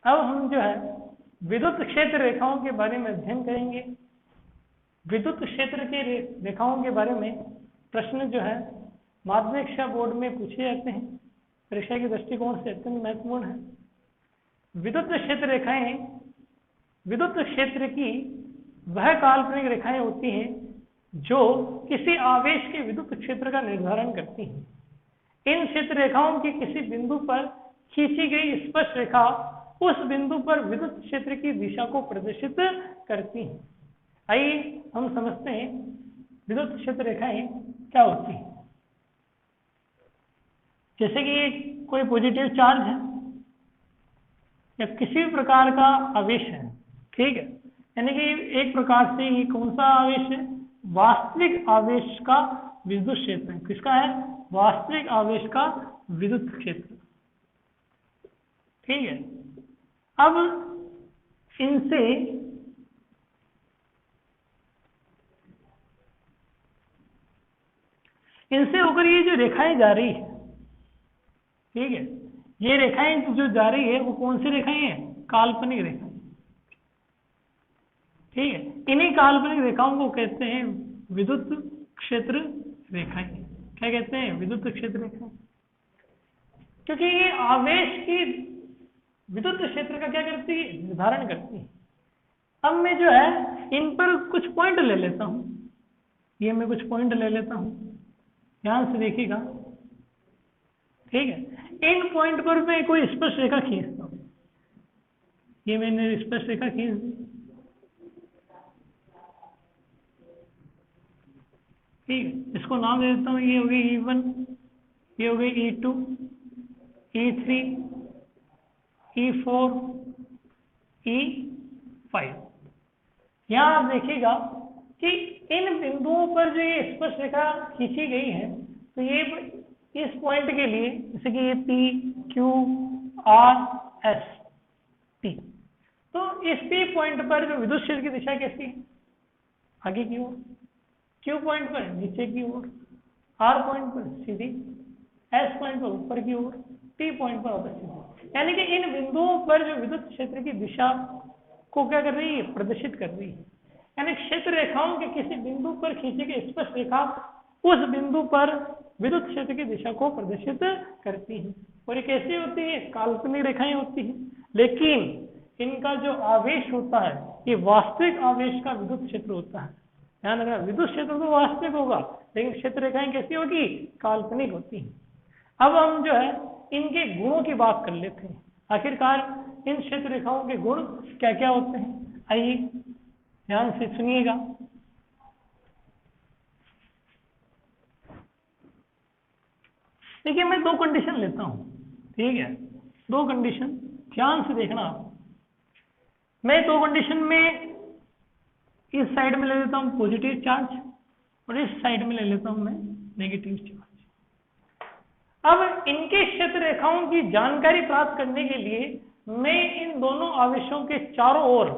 अब हम जो है विद्युत क्षेत्र रेखाओं के बारे में अध्ययन करेंगे। विद्युत क्षेत्र के रेखाओं के बारे में प्रश्न जो है माध्यमिक शिक्षा बोर्ड में पूछे जाते हैं, परीक्षा के दृष्टिकोण से अत्यंत महत्वपूर्ण है। विद्युत क्षेत्र रेखाएं, विद्युत क्षेत्र की वह काल्पनिक रेखाएं होती हैं जो किसी आवेश के विद्युत क्षेत्र का निर्धारण करती हैं। इन क्षेत्र रेखाओं की किसी बिंदु पर खींची गई स्पर्श रेखा उस बिंदु पर विद्युत क्षेत्र की दिशा को प्रदर्शित करती हैं। आइए हम समझते हैं विद्युत क्षेत्र रेखाएं क्या होती हैं। जैसे कि कोई पॉजिटिव चार्ज है या किसी भी प्रकार का आवेश है, ठीक है, यानी कि एक प्रकार से ये कौन सा आवेश है, वास्तविक आवेश का विद्युत क्षेत्र है। किसका है? वास्तविक आवेश का विद्युत क्षेत्र, ठीक है। अब इनसे होकर ये जो रेखाएं जा रही है, ठीक है, ये रेखाएं जो जा रही है वो कौन सी रेखाएं हैं? काल्पनिक रेखाएं, ठीक है। इन्हीं काल्पनिक रेखाओं को कहते हैं विद्युत क्षेत्र रेखाएं। क्या कहते हैं? विद्युत क्षेत्र रेखाएं। क्योंकि ये आवेश की विद्युत क्षेत्र का क्या करती है? निर्धारण करती है। अब मैं जो है इन पर कुछ पॉइंट ले लेता हूं, ये मैं कुछ पॉइंट ले लेता हूं, ध्यान से देखिएगा, ठीक है। इन पॉइंट पर मैं कोई स्पर्श रेखा खींचता हूं, ये मैंने स्पर्श रेखा खींच दी, ठीक है। इसको नाम दे देता हूं, ये हो गई E1, ये हो गई E2, E3, E4, E5। यहां आप देखिएगा कि इन बिंदुओं पर जो ये स्पर्श रेखा खींची गई है, तो ये इस पॉइंट के लिए जैसे कि ये P, Q, R, S, T, तो इस P पॉइंट पर जो विद्युत क्षेत्र की दिशा कैसी है? आगे की ओर। Q पॉइंट पर नीचे की ओर, R पॉइंट पर सीधी, S पॉइंट पर ऊपर की ओर, T पॉइंट पर वापस सीधी। यानी कि इन बिंदुओं पर जो विद्युत क्षेत्र की दिशा को क्या कर रही है? प्रदर्शित कर रही है। यानी क्षेत्र रेखाओं के किसी बिंदु पर खींची गई स्पर्श रेखा उस बिंदु पर विद्युत क्षेत्र की दिशा को प्रदर्शित करती है। और ये कैसी होती है? काल्पनिक रेखाएं होती हैं, लेकिन इनका जो आवेश होता है ये वास्तविक आवेश का विद्युत क्षेत्र होता है। ध्यान रखना, विद्युत क्षेत्र तो वास्तविक होगा, लेकिन क्षेत्र रेखाएं कैसी होगी? काल्पनिक होती हैं। अब हम जो है इनके गुणों की बात कर लेते हैं। आखिरकार इन क्षेत्र रेखाओं के गुण क्या क्या होते हैं, आइए ध्यान से सुनिएगा। देखिए मैं दो कंडीशन लेता हूं, ठीक है, दो कंडीशन ध्यान से देखना आप। मैं दो कंडीशन में इस साइड में ले लेता हूं पॉजिटिव चार्ज और इस साइड में ले लेता हूं मैं नेगेटिव चार्ज। अब इनके क्षेत्र रेखाओं की जानकारी प्राप्त करने के लिए मैं इन दोनों आवेशों के चारों ओर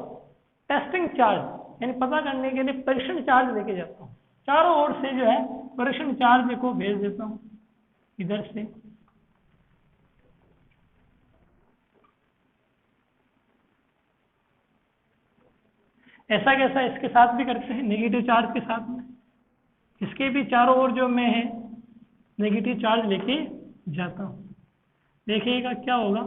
टेस्टिंग चार्ज यानी पता करने के लिए परीक्षण चार्ज लेके जाता हूं। चारों ओर से जो है परीक्षण चार्ज को भेज देता हूं इधर से। ऐसा कैसा इसके साथ भी करते हैं, नेगेटिव चार्ज के साथ में। इसके भी चारों ओर जो मैं है नेगेटिव चार्ज लेके जाता हूं। देखिएगा क्या होगा।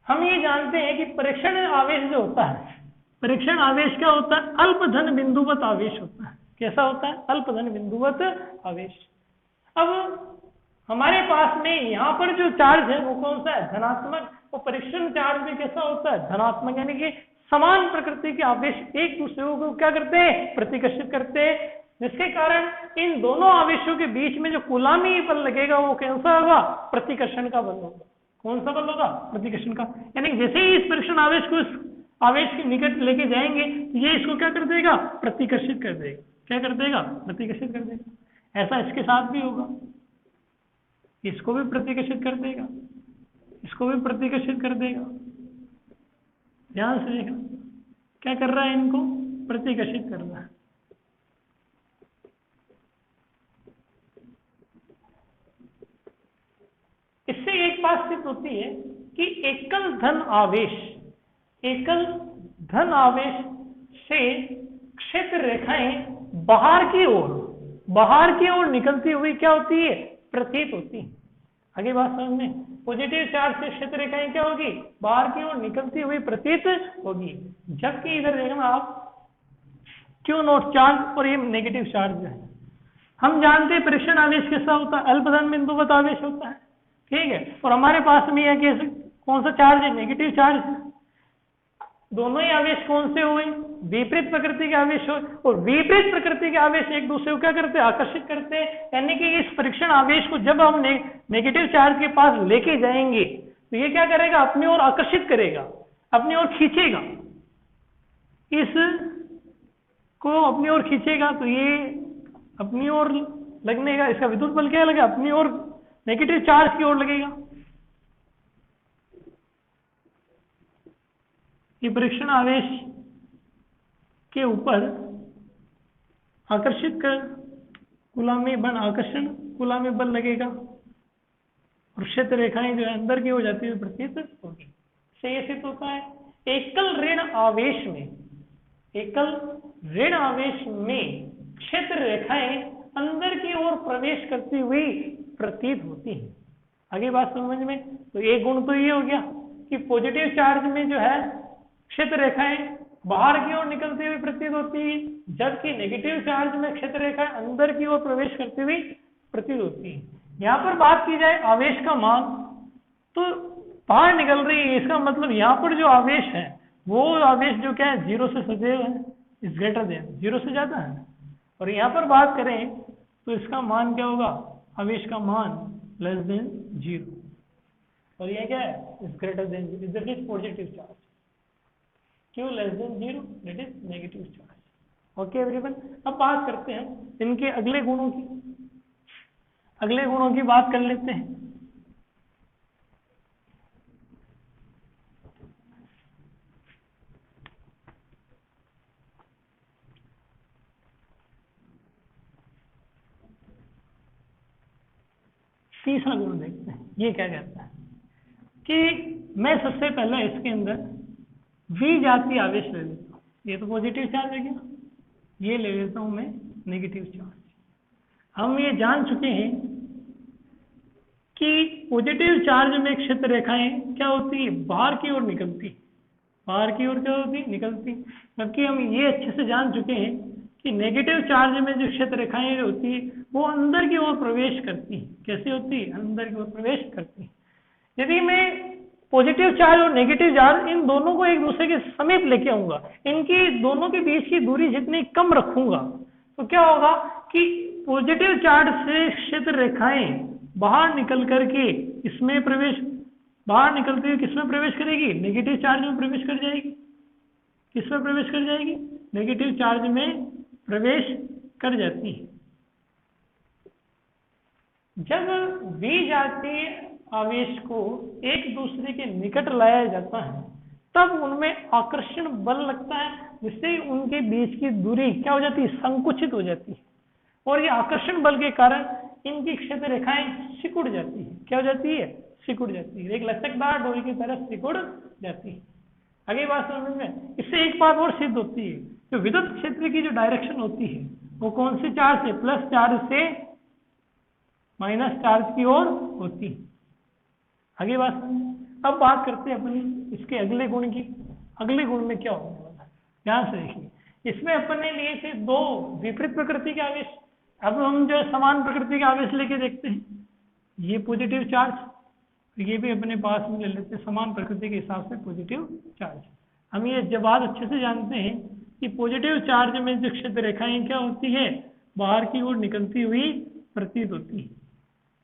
हम ये जानते हैं कि परीक्षण आवेश जो होता है, परीक्षण आवेश क्या होता है? अल्पधन बिंदुवत आवेश होता है। कैसा होता है? अल्पधन बिंदुवत आवेश। अब हमारे पास में यहाँ पर जो चार्ज है वो कौन सा है? धनात्मक। और परीक्षण चार्ज भी कैसा होता है? धनात्मक। यानी कि समान प्रकृति के आवेश एक दूसरे को क्या करते हैं? प्रतिकर्षित करते हैं, जिसके कारण इन दोनों आवेशों के बीच में जो कूलामी बल लगेगा वो कैसा होगा? प्रतिकर्षण का बल होगा। कौन सा बल होगा? प्रतिकर्षण का। यानी जैसे ही इस परीक्षण आवेश को इस आवेश के निकट लेके जाएंगे, ये इसको क्या कर देगा? प्रतिकर्षित कर देगा। क्या कर देगा? प्रतिकर्षित कर देगा। ऐसा इसके साथ भी होगा, इसको भी प्रतिकर्षित कर देगा, इसको भी प्रतिकर्षित कर देगा। ध्यान से देखना क्या कर रहा है, इनको प्रतिकर्षित कर रहा है। इससे एक बात सिद्ध होती है कि एकल धन आवेश से क्षेत्र रेखाएं बाहर की ओर निकलती हुई क्या होती है, प्रतीत होती है। आगे बात समझ में, पॉजिटिव चार्ज से क्षेत्र रेखाएं क्या होगी, बाहर की ओर निकलती हुई प्रतीत होगी। जबकि इधर देखना आप क्यू नॉट चार्ज और ये नेगेटिव चार्ज है। हम जानते हैं परीक्षण आवेश कैसा होता है, अल्पधन बिंदुवत आवेश होता है, ठीक है। और हमारे पास में यह कैसे कौन सा चार्ज है, नेगेटिव चार्ज है। दोनों ही आवेश कौन से हुए, विपरीत प्रकृति के आवेश हो, और विपरीत प्रकृति के आवेश एक दूसरे को क्या करते हैं, आकर्षित करते हैं। यानी कि इस परीक्षण आवेश को जब हम नेगेटिव चार्ज के पास लेके जाएंगे तो ये क्या करेगा, अपनी ओर आकर्षित करेगा, अपनी ओर खींचेगा, इस को अपनी ओर खींचेगा। तो ये अपनी ओर लगने का, इसका विद्युत बल क्या लगेगा, अपनी ओर नेगेटिव चार्ज की ओर लगेगा। ये परीक्षण आवेश के ऊपर आकर्षित कर कूलामी बल, आकर्षण कूलामी बल लगेगा और क्षेत्र रेखाएं जो है अंदर की ओर जाती हुई प्रतीत होगी। से ये सिद्ध होता है एकल ऋण आवेश में क्षेत्र रेखाएं अंदर की ओर प्रवेश करती हुई प्रतीत होती हैं। आगे बात समझ में, तो एक गुण तो ये हो गया कि पॉजिटिव चार्ज में जो है क्षेत्र रेखाएं बाहर की ओर निकलती हुई प्रतीत होती है, जबकि नेगेटिव चार्ज में क्षेत्र रेखाएं अंदर की ओर प्रवेश करती हुई प्रतीत होती है। यहाँ पर बात की जाए आवेश का मान, तो बाहर निकल रही है, इसका मतलब यहाँ पर जो आवेश है वो आवेश जो क्या है, 0 से सदैव है, इज ग्रेटर देन 0 से ज्यादा है। और यहाँ पर बात करें तो इसका मान क्या होगा, आवेश का मान लेस देन 0, और यह क्या है, is greater than 0, that is positive charge. क्यों less than 0, that is negative charge. Okay everyone, अब बात करते हैं इनके अगले गुणों की बात कर लेते हैं। तीसरा गुण देखते हैं, ये क्या कहता है कि मैं सबसे पहले इसके अंदर V जातीय आवेश ले लेता हूँ। ये तो पॉजिटिव चार्ज है क्या, ये ले लेता हूँ मैं नेगेटिव चार्ज। हम ये जान चुके हैं कि पॉजिटिव चार्ज में क्षेत्र रेखाएं क्या होती है, बाहर की ओर निकलती, बाहर की ओर क्या होती, निकलती। जबकि हम ये अच्छे से जान चुके हैं कि नेगेटिव चार्ज में जो क्षेत्र रेखाएं होती है वो अंदर की ओर प्रवेश करती है। कैसे होती है, अंदर की ओर प्रवेश करती है। यदि मैं पॉजिटिव चार्ज और नेगेटिव चार्ज इन दोनों को एक दूसरे के समीप लेके आऊंगा, इनकी दोनों के बीच की दूरी जितनी कम रखूंगा, तो क्या होगा कि पॉजिटिव चार्ज से क्षेत्र रेखाएं बाहर निकल करके इसमें प्रवेश, बाहर निकलते हुए किसमें प्रवेश करेगी, नेगेटिव चार्ज में प्रवेश कर जाएगी। किसमें प्रवेश कर जाएगी, नेगेटिव चार्ज में प्रवेश कर जाती है। जब V जातीय आवेश को एक दूसरे के निकट लाया जाता है तब उनमें आकर्षण बल लगता है, जिससे उनके बीच की दूरी क्या हो जाती है, संकुचित हो जाती है। और ये आकर्षण बल के कारण इनकी क्षेत्र रेखाएं सिकुड़ जाती है। क्या हो जाती है, सिकुड़ जाती है, एक लचकदार डोरी की तरह सिकुड़ जाती है। आगे बात समझ में, इससे एक बात और सिद्ध होती है, जो विद्युत क्षेत्र की जो डायरेक्शन होती है वो कौन से चार्ज से, प्लस चार्ज से माइनस चार्ज की ओर होती है। आगे बात समझ। अब बात करते हैं अपनी इसके अगले गुण की। अगले गुण में क्या होने वाला है, ध्यान से देखिए। इसमें अपन ने लिए थे दो विपरीत प्रकृति के आवेश, अब हम जो समान प्रकृति के आवेश लेके देखते हैं। ये पॉजिटिव चार्ज, तो ये भी अपने पास में ले लेते हैं समान प्रकृति के हिसाब से पॉजिटिव चार्ज। हम ये जब बात अच्छे से जानते हैं कि पॉजिटिव चार्ज में जो क्षेत्र रेखाएं क्या होती है, बाहर की ओर निकलती हुई प्रतीत होती है।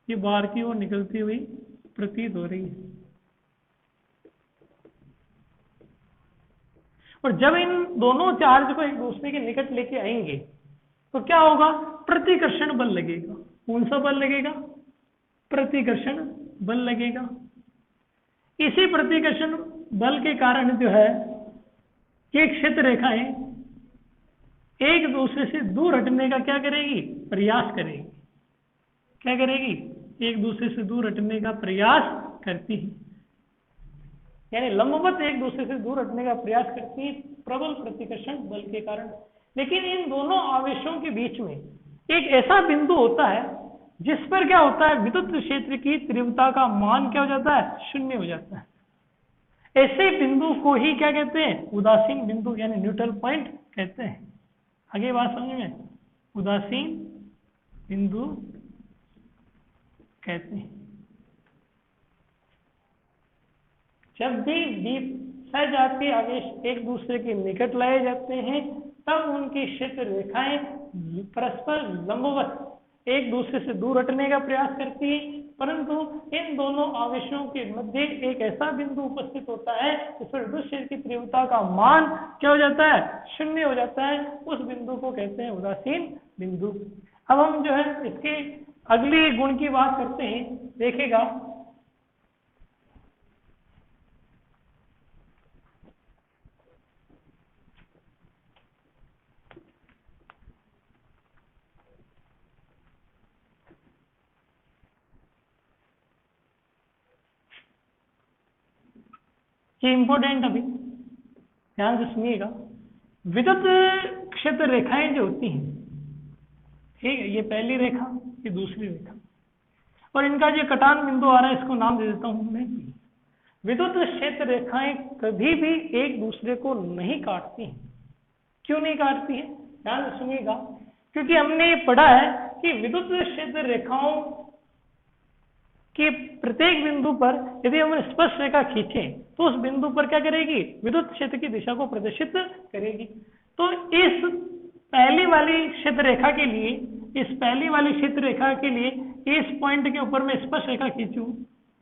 ये बाहर की ओर निकलती हुई प्रतीत हो रही है। और जब इन दोनों चार्ज को एक दूसरे के निकट लेके आएंगे तो क्या होगा, प्रतिकर्षण बल लगेगा। कौन सा बल लगेगा, प्रतिकर्षण बल लगेगा। इसी प्रतिकर्षण बल के कारण जो है ये क्षेत्र रेखाएं एक दूसरे से दूर हटने का क्या करेगी, प्रयास करेगी। क्या करेगी, एक दूसरे से दूर हटने का प्रयास करती हैं, यानी लंबवत एक दूसरे से दूर हटने का प्रयास करती है प्रबल प्रतिकर्षण बल के कारण। लेकिन इन दोनों आवेशों के बीच में एक ऐसा बिंदु होता है जिस पर क्या होता है, विद्युत क्षेत्र की तीव्रता का मान क्या हो जाता है, शून्य हो जाता है। ऐसे बिंदु को ही क्या कहते हैं, उदासीन बिंदु यानी न्यूट्रल पॉइंट कहते हैं। आगे बात समझ में, उदासीन बिंदु कहते हैं। जब भी सजातीय आवेश एक दूसरे के निकट लाए जाते हैं तब उनकी क्षेत्र रेखाएं परस्पर लंबवत एक दूसरे से दूर हटने का प्रयास करती है, परंतु इन दोनों आवेशों के मध्य एक ऐसा बिंदु उपस्थित होता है जिस पर विद्युत क्षेत्र की तीव्रता का मान क्या हो जाता है, शून्य हो जाता है। उस बिंदु को कहते हैं उदासीन बिंदु। अब हम जो है इसके अगले गुण की बात करते हैं, देखिएगा ये इंपॉर्टेंट, अभी ध्यान से सुनिएगा। विद्युत क्षेत्र रेखाएं जो होती हैं, ठीक है, ये पहली रेखा, ये दूसरी रेखा, और इनका जो कटान बिंदु आ रहा है इसको नाम दे देता हूं मैं। विद्युत क्षेत्र रेखाएं कभी भी एक दूसरे को नहीं काटती हैं। क्यों नहीं काटती हैं, ध्यान से सुनिएगा। क्योंकि हमने ये पढ़ा है कि विद्युत क्षेत्र रेखाओं कि प्रत्येक बिंदु पर यदि हम स्पर्श रेखा खींचें तो उस बिंदु पर क्या करेगी, विद्युत क्षेत्र की दिशा को प्रदर्शित करेगी। तो इस पहली वाली क्षेत्र रेखा के लिए, इस पहली वाली क्षेत्र रेखा के लिए इस पॉइंट के ऊपर मैं स्पर्श रेखा खींचूं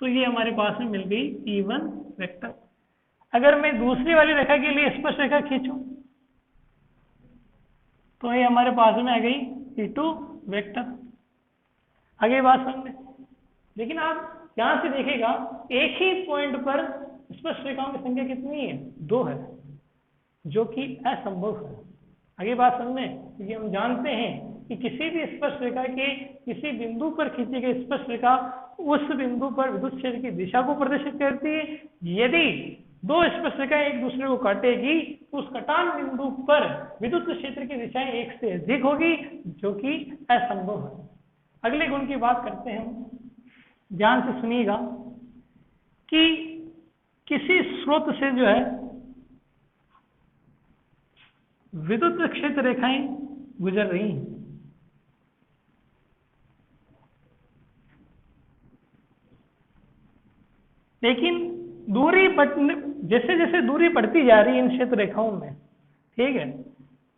तो ये हमारे पास में मिल गई E1 वेक्टर। अगर मैं दूसरी वाली रेखा के लिए स्पर्श रेखा खींचूं तो ये हमारे पास में आ गई E2 वेक्टर। आगे बात समझ। लेकिन आप यहां से देखेगा एक ही पॉइंट पर स्पर्श रेखाओं की संख्या कितनी है, 2 है, जो कि असंभव है। आगे बात समझे, क्योंकि हम जानते हैं कि किसी भी स्पर्श रेखा के किसी बिंदु पर खींची गई स्पर्श रेखा उस बिंदु पर विद्युत क्षेत्र की दिशा को प्रदर्शित करती है। यदि 2 स्पर्श रेखाएं एक दूसरे को काटेगी तो उस कटान बिंदु पर विद्युत क्षेत्र की दिशाएं एक से अधिक होगी, जो कि असंभव है। अगले गुण की बात करते हैं हम, ध्यान से सुनिएगा कि किसी स्रोत से जो है विद्युत क्षेत्र रेखाएं गुजर रही हैं, लेकिन दूरी जैसे जैसे दूरी बढ़ती जा रही है इन क्षेत्र रेखाओं में, ठीक है,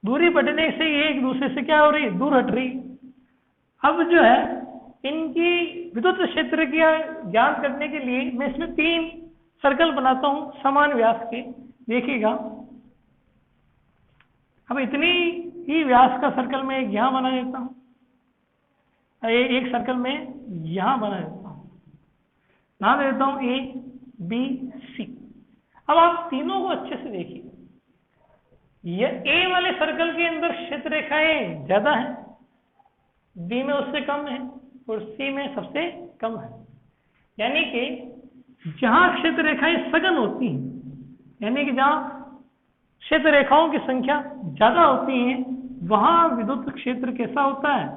दूरी बढ़ने से ये एक दूसरे से क्या हो रही है, दूर हट रही। अब जो है इनकी विद्युत क्षेत्र की ज्ञात करने के लिए मैं इसमें 3 सर्कल बनाता हूं समान व्यास के, देखिएगा। अब इतनी ही व्यास का सर्कल मैं यहां बना देता हूं, एक सर्कल में यहां बना देता हूं, नाम दे देता हूं ABC। अब आप तीनों को अच्छे से देखिए, यह A वाले सर्कल के अंदर क्षेत्र रेखाएं ज्यादा है, B में उससे कम है और C में सबसे कम है। यानी कि जहां क्षेत्र रेखाएं सघन होती हैं, यानी कि जहां क्षेत्र रेखाओं की संख्या ज्यादा होती है, वहां विद्युत क्षेत्र कैसा होता है,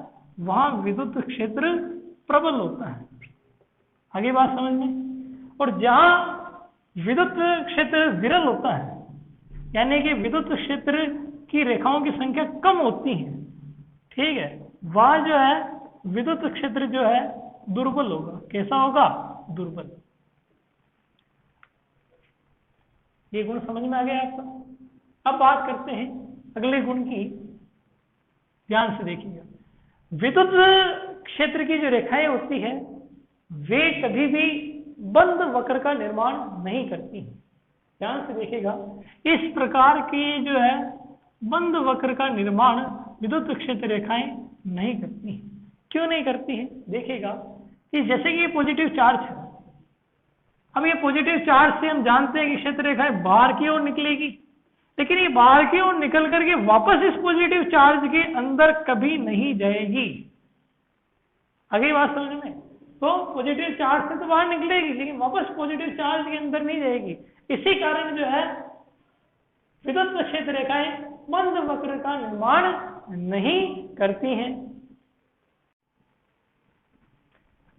वहां विद्युत क्षेत्र प्रबल होता है। आगे बात समझ में। और जहां विद्युत क्षेत्र विरल होता है, यानी कि विद्युत क्षेत्र की रेखाओं की संख्या कम होती है, ठीक है, वह जो है विद्युत क्षेत्र जो है दुर्बल होगा। कैसा होगा, दुर्बल। ये गुण समझ में आ गया आपका। अब बात करते हैं अगले गुण की, ध्यान से देखिएगा। विद्युत क्षेत्र की जो रेखाएं होती है वे कभी भी बंद वक्र का निर्माण नहीं करती। ध्यान से देखिएगा, इस प्रकार की जो है बंद वक्र का निर्माण विद्युत क्षेत्र रेखाएं नहीं करती। क्यों नहीं करती है, देखिएगा कि जैसे कि ये पॉजिटिव चार्ज है, अब ये पॉजिटिव चार्ज से हम जानते हैं कि क्षेत्र रेखाएं बाहर की ओर निकलेगी, लेकिन ये बाहर की ओर निकल करके वापस इस पॉजिटिव चार्ज के अंदर कभी नहीं जाएगी। आगे बात समझ में। तो पॉजिटिव चार्ज से तो बाहर निकलेगी, लेकिन वापस पॉजिटिव चार्ज के अंदर नहीं जाएगी। इसी कारण जो है विद्युत प्रक्षेत्र रेखाएं मंद वक्र का निर्माण नहीं करती हैं।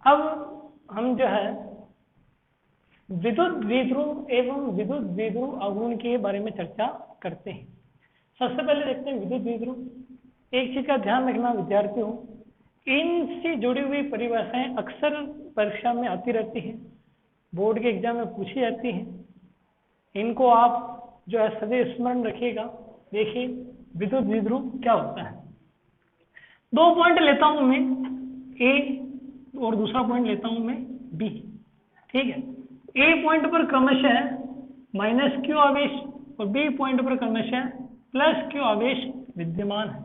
अब हम जो है विद्युत द्विध्रुव एवं विद्युत द्विध्रुव आघूर्ण के बारे में चर्चा करते हैं। सबसे पहले देखते हैं विद्युत द्विध्रुव। एक चीज का ध्यान रखना विद्यार्थियों, इनसे जुड़ी हुई परिभाषाएं अक्सर परीक्षा में आती रहती हैं, बोर्ड के एग्जाम में पूछी जाती हैं। इनको आप जो है सदैव स्मरण रखिएगा। देखिए विद्युत द्विध्रुव क्या होता है। 2 पॉइंट लेता हूं मैं ए और दूसरा पॉइंट लेता हूं मैं बी, ठीक है। ए पॉइंट पर क्रमशः -q आवेश और बी पॉइंट पर क्रमशः +q आवेश विद्यमान है।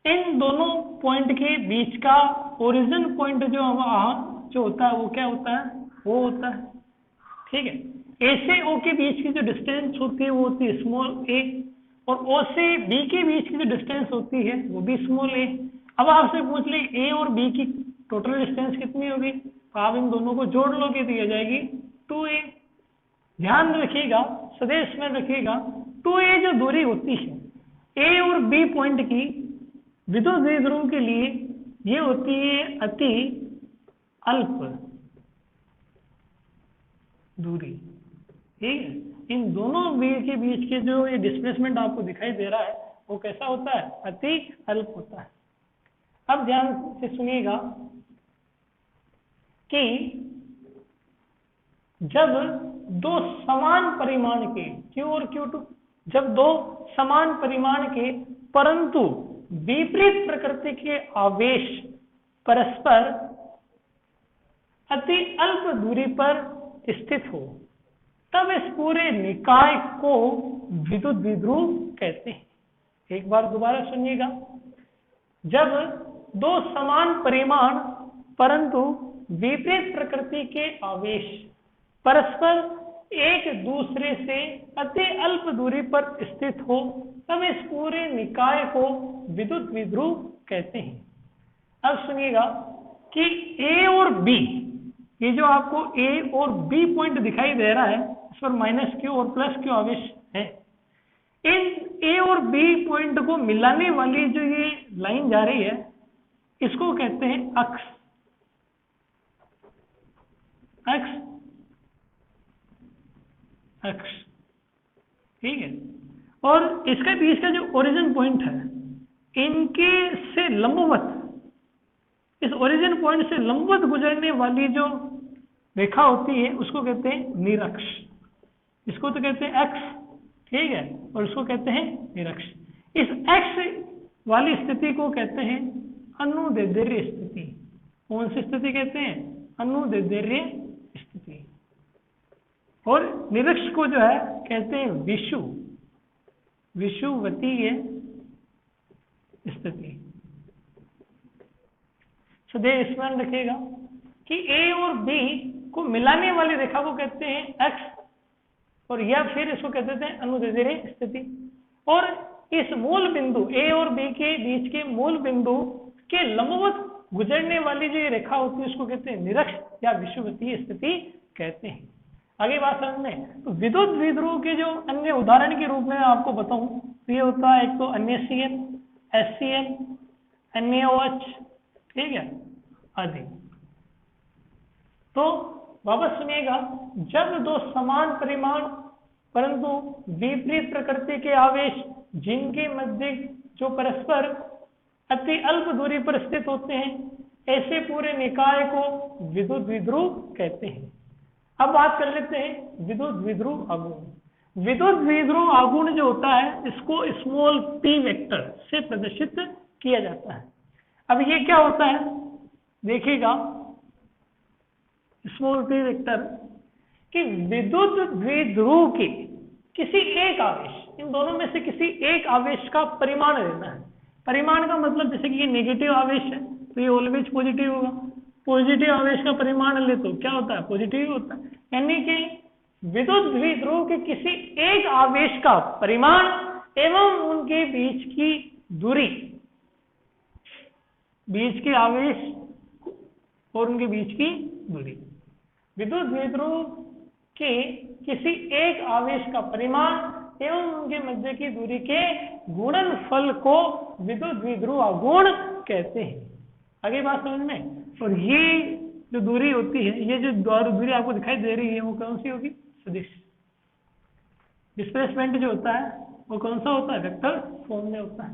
इन दोनों पॉइंट के बीच का ओरिजिन पॉइंट जो होता है वो क्या होता है, वो होता है, ठीक है। ए से ओ के बीच की जो डिस्टेंस होती है वो होती है स्मॉल ए, और ओ से बी के बीच की जो डिस्टेंस होती है वो भी स्मॉल ए। अब आपसे पूछ ले ए और बी की टोटल डिस्टेंस कितनी होगी, तो आप इन दोनों को जोड़ लोगे तो आ जाएगी 2a। ध्यान रखिएगा, सदैव स्मरण रखिएगा, 2a जो दूरी होती है ए और बी पॉइंट की विद्युत द्विध्रुव के लिए ये होती है अति अल्प दूरी, ठीक है। इन दोनों बी के बीच के जो ये डिस्प्लेसमेंट आपको दिखाई दे रहा है वो कैसा होता है, अति अल्प होता है। अब ध्यान से सुनिएगा कि जब 2 समान परिमाण के Q और Q2, जब 2 समान परिमाण के परंतु विपरीत प्रकृति के आवेश परस्पर अति अल्प दूरी पर स्थित हो, तब इस पूरे निकाय को विद्युत द्विध्रुव कहते हैं। एक बार दोबारा सुनिएगा, जब 2 समान परिमाण परंतु विपरीत प्रकृति के आवेश परस्पर एक दूसरे से अति अल्प दूरी पर स्थित हो, तब इस पूरे निकाय को विद्युत द्विध्रुव कहते हैं। अब सुनिएगा कि ए और बी, ये जो आपको ए और बी पॉइंट दिखाई दे रहा है इस पर -q और +q आवेश है। इन ए और बी पॉइंट को मिलाने वाली जो ये लाइन जा रही है इसको कहते हैं अक्ष, अक्ष, अक्ष, ठीक है। और इसके बीच का जो ओरिजिन पॉइंट है इनके से लंबवत, इस ओरिजिन पॉइंट से लंबवत गुजरने वाली जो रेखा होती है उसको कहते हैं निरक्ष। इसको तो कहते हैं एक्स, ठीक है, और इसको कहते हैं निरक्ष। इस एक्स वाली स्थिति को कहते हैं अनुदैर्ध्य स्थिति। कौन सी स्थिति कहते हैं, अनुदैर्ध्य स्थिति। और निरक्ष को जो है कहते हैं विषुवतीय स्थिति। सदैव स्मरण रखिएगा कि ए और बी को मिलाने वाली रेखा को कहते हैं एक्स, और या फिर इसको कहते हैं अनुदैर्ध्य स्थिति। और इस मूल बिंदु ए और बी के बीच के मूल बिंदु के लंबवत गुजरने वाली जो ये रेखा होती है उसको कहते हैं निरक्ष या विषुवतीय स्थिति कहते हैं। आगे बात समझ में, तो विद्युत द्विध्रुव के जो अन्य उदाहरण के रूप में आपको बताऊं तो ये होता है एक तो NaCl, HCl, NaOH, ठीक है, आदि। तो वापस सुनिएगा, जब 2 समान परिमाण परंतु विपरीत प्रकृति के आवेश जिनके मध्य जो परस्पर अति अल्प दूरी पर स्थित होते हैं, ऐसे पूरे निकाय को विद्युत द्विध्रुव कहते हैं। अब बात कर लेते हैं विद्युत द्विध्रुव आघूर्ण। विद्युत द्विध्रुव आघूर्ण जो होता है इसको स्मॉल p वेक्टर से प्रदर्शित किया जाता है। अब ये क्या होता है देखिएगा, स्मॉल p वेक्टर कि विद्युत द्विध्रुव के किसी एक आवेश, इन दोनों में से किसी एक आवेश का परिमाण लेना है। परिमाण का मतलब जैसे कि ये नेगेटिव आवेश है तो ये ऑलवेज पॉजिटिव होगा, पॉजिटिव आवेश का परिमाण ले तो क्या होता है, पॉजिटिव होता है। यानी कि विद्युत द्विध्रुव के किसी एक आवेश का परिमाण एवं उनके बीच की दूरी, बीच के आवेश और उनके बीच की दूरी। विद्युत द्विध्रुव के किसी एक आवेश का परिमाण एवं उनके मध्य की दूरी के गुणनफल को विद्युत द्विध्रुव आघूर्ण कहते हैं। आगे बात समझ में। और ये जो दूरी होती है, ये जो दूरी आपको दिखाई दे रही है, वो कौन सी होगी? सदिश। डिस्प्लेसमेंट जो होता है वो कौन सा होता है? वेक्टर फॉर्म में होता है।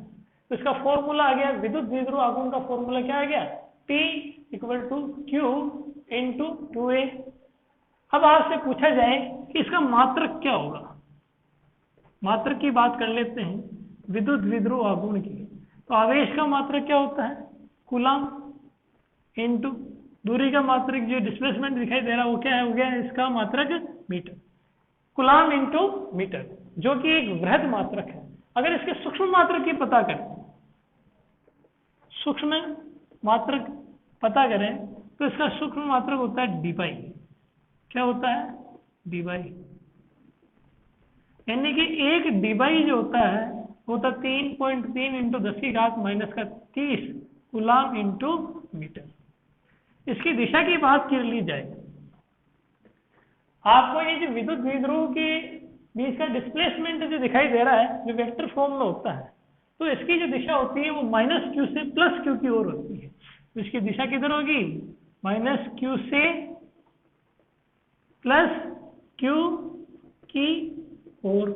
तो इसका फॉर्मूला आ गया, विद्युत द्विध्रुव आघूर्ण का फॉर्मूला क्या आ गया? P = Q × 2A। अब आपसे पूछा जाए कि इसका मात्रक क्या होगा? मात्रक की बात कर लेते हैं विद्युत द्विध्रुव आघूर्ण की। तो आवेश का मात्रक क्या होता है? कूलाम इनटू दूरी का मात्रक, जो डिस्प्लेसमेंट दिखाई दे रहा है वो क्या है? हो गया इसका मात्रक मीटर। कूलाम इनटू मीटर, जो कि एक वृहद मात्रक है। अगर इसके सूक्ष्म मात्रक की पता करें, सूक्ष्म मात्रक पता करें, तो इसका सूक्ष्म मात्रक होता है डी बाई। क्या होता है? D by. यानी कि एक डी बाई जो होता है वो होता 3.3 × 10⁻³ कूलाम इनटू मीटर। इसकी दिशा की बात कर ली जाए, आपको ये जो विद्युत द्विध्रुव के बीच का डिस्प्लेसमेंट जो दिखाई दे रहा है, जो वेक्टर फॉर्म में होता है, तो इसकी जो दिशा होती है वो -q से +q की ओर होती है। तो इसकी दिशा किधर होगी? -q से +q की ओर।